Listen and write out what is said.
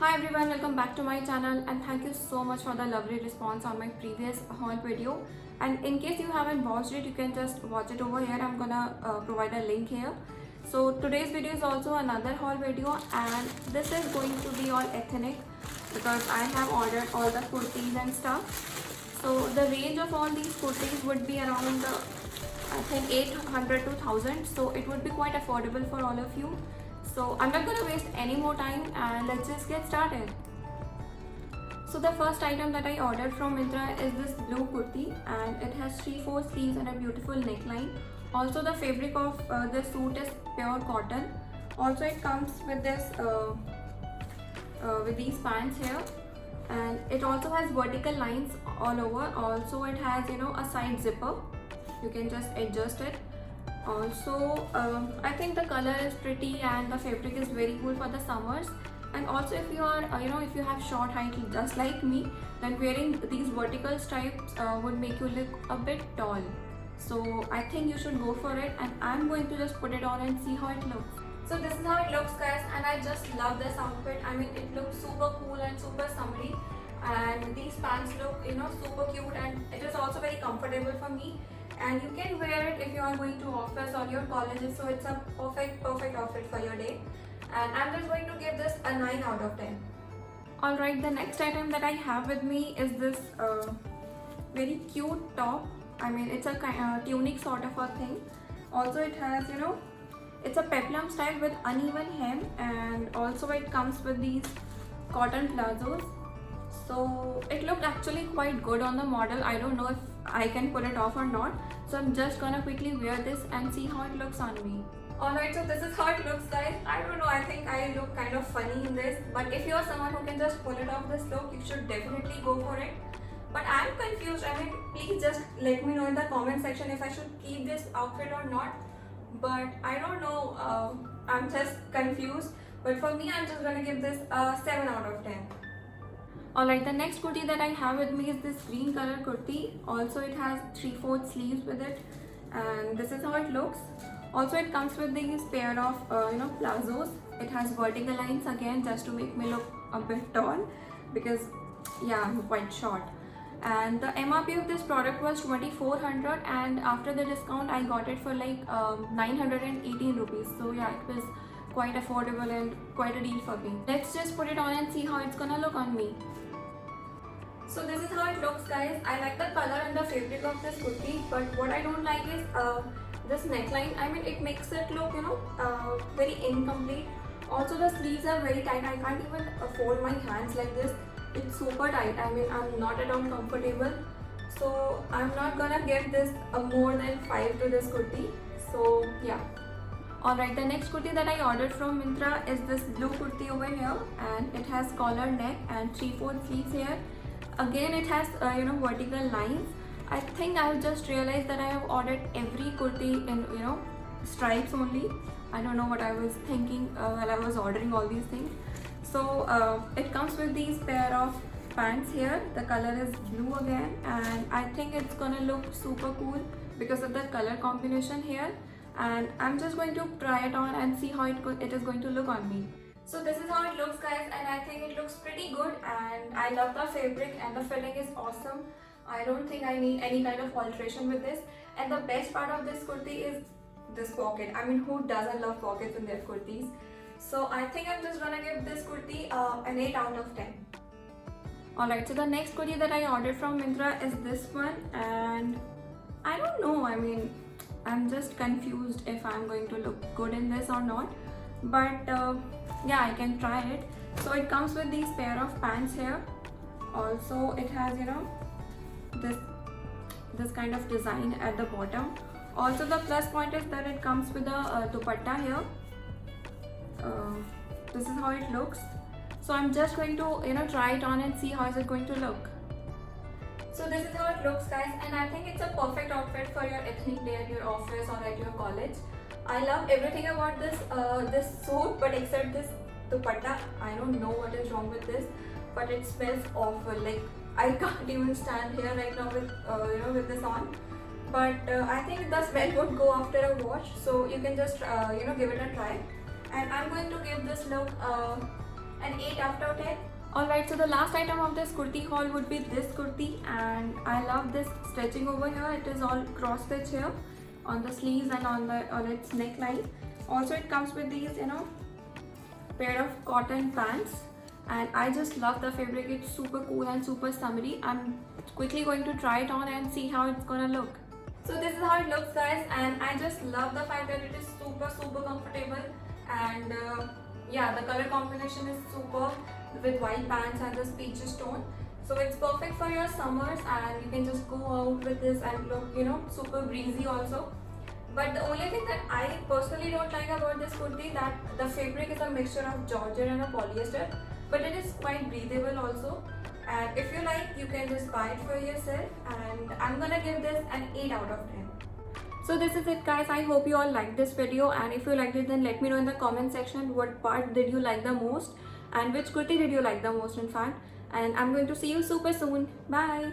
Hi everyone, welcome back to my channel and thank you so much for the lovely response on my previous haul video. And in case you haven't watched it, you can just watch it over here. I'm gonna provide a link here. So today's video is also another haul video and this is going to be all ethnic because I have ordered all the kurtis and stuff. So the range of all these kurtis would be around I think 800 to 1000, so it would be quite affordable for all of you. So I'm not going to waste any more time and let's just get started. So the first item that I ordered from Myntra is this blue kurti and it has 3/4 sleeves and a beautiful neckline. Also the fabric of the suit is pure cotton. Also it comes with this with these pants here, and it also has vertical lines all over. Also it has a side zipper. You can just adjust it. Also I think the color is pretty and the fabric is very cool for the summers. And also if you are if you have short height just like me, then wearing these vertical stripes would make you look a bit tall. So I think you should go for it, and I'm going to just put it on and see how it looks. So this is how it looks, guys, and I just love this outfit. I mean, it looks super cool and super summery, and these pants look super cute, and it is also very comfortable for me. And you can wear it if you are going to office or your colleges, so it's a perfect outfit for your day. And I'm just going to give this a 9 out of 10. Alright, the next item that I have with me is this very cute top. I mean, it's a tunic sort of a thing. Also it has it's a peplum style with uneven hem, and also it comes with these cotton plazos. So it looked actually quite good on the model. I don't know if I can pull it off or not, so I'm just gonna quickly wear this and see how it looks on me. Alright, so this is how it looks, guys. I don't know, I think I look kind of funny in this, but if you're someone who can just pull it off this look, you should definitely go for it. But I'm confused. I mean, please just let me know in the comment section if I should keep this outfit or not. But I don't know, I'm just confused. But for me, I'm just gonna give this a 7 out of 10. Alright, the next kurti that I have with me is this green color kurti. Also it has 3/4 sleeves with it, and this is how it looks. Also it comes with these pair of plazos. It has vertical lines again just to make me look a bit tall, because yeah, I'm quite short. And the MRP of this product was 2400, and after the discount I got it for like 918 rupees. So yeah, it was quite affordable and quite a deal for me. Let's just put it on and see how it's gonna look on me. So this is how it looks, guys. I like the color and the fabric of this kurti, but what I don't like is this neckline. I mean, it makes it look very incomplete. Also the sleeves are very tight. I can't even fold my hands like this. It's super tight. I mean, I'm not at all comfortable. So I'm not gonna give this a more than 5 to this kurti. So yeah. Alright, the next kurti that I ordered from Myntra is this blue kurti over here, and it has collar neck and 3/4 sleeves here. Again, it has vertical lines. I think I have just realized that I have ordered every kurti in stripes only. I don't know what I was thinking while I was ordering all these things. So it comes with these pair of pants here. The color is blue again, and I think it's gonna look super cool because of the color combination here. And I'm just going to try it on and see how it is going to look on me. So this is how it looks, guys, and I think it looks pretty good, and I love the fabric and the fitting is awesome. I don't think I need any kind of alteration with this. And the best part of this kurti is this pocket. I mean, who doesn't love pockets in their kurtis? So I think I'm just gonna give this kurti an 8 out of 10. Alright, so the next kurti that I ordered from Myntra is this one, and I don't know, I mean, I'm just confused if I'm going to look good in this or not. But yeah, I can try it. So it comes with these pair of pants here. Also it has this kind of design at the bottom. Also the plus point is that it comes with a dupatta here. This is how it looks. So I'm just going to try it on and see how is it going to look. So this is how it looks, guys, and I think it's a perfect outfit for your ethnic day at your office or at your college. I love everything about this suit, but except this dupatta. I don't know what is wrong with this, but it smells awful. Like, I can't even stand here right now with with this on. But I think the smell would go after a wash, so you can just give it a try. And I'm going to give this look an 8 out of 10. Alright, so the last item of this kurti haul would be this kurti, and I love this stretching over here. It is all cross stitch here on the sleeves and on its neckline. Also it comes with these, you know, pair of cotton pants, and I just love the fabric. It's super cool and super summery. I'm quickly going to try it on and see how it's gonna look. So this is how it looks, guys, and I just love the fact that it is super comfortable, and yeah, the color combination is super with white pants and this peaches tone. So it's perfect for your summers, and you can just go out with this and look, you know, super breezy also. But the only thing that I personally don't like about this kurti, that the fabric is a mixture of georgette and a polyester, but it is quite breathable also. And if you like, you can just buy it for yourself, and I'm gonna give this an 8 out of 10. So this is it, guys. I hope you all liked this video, and if you liked it, then let me know in the comment section what part did you like the most and which kurti did you like the most, in fact. And I'm going to see you super soon. Bye.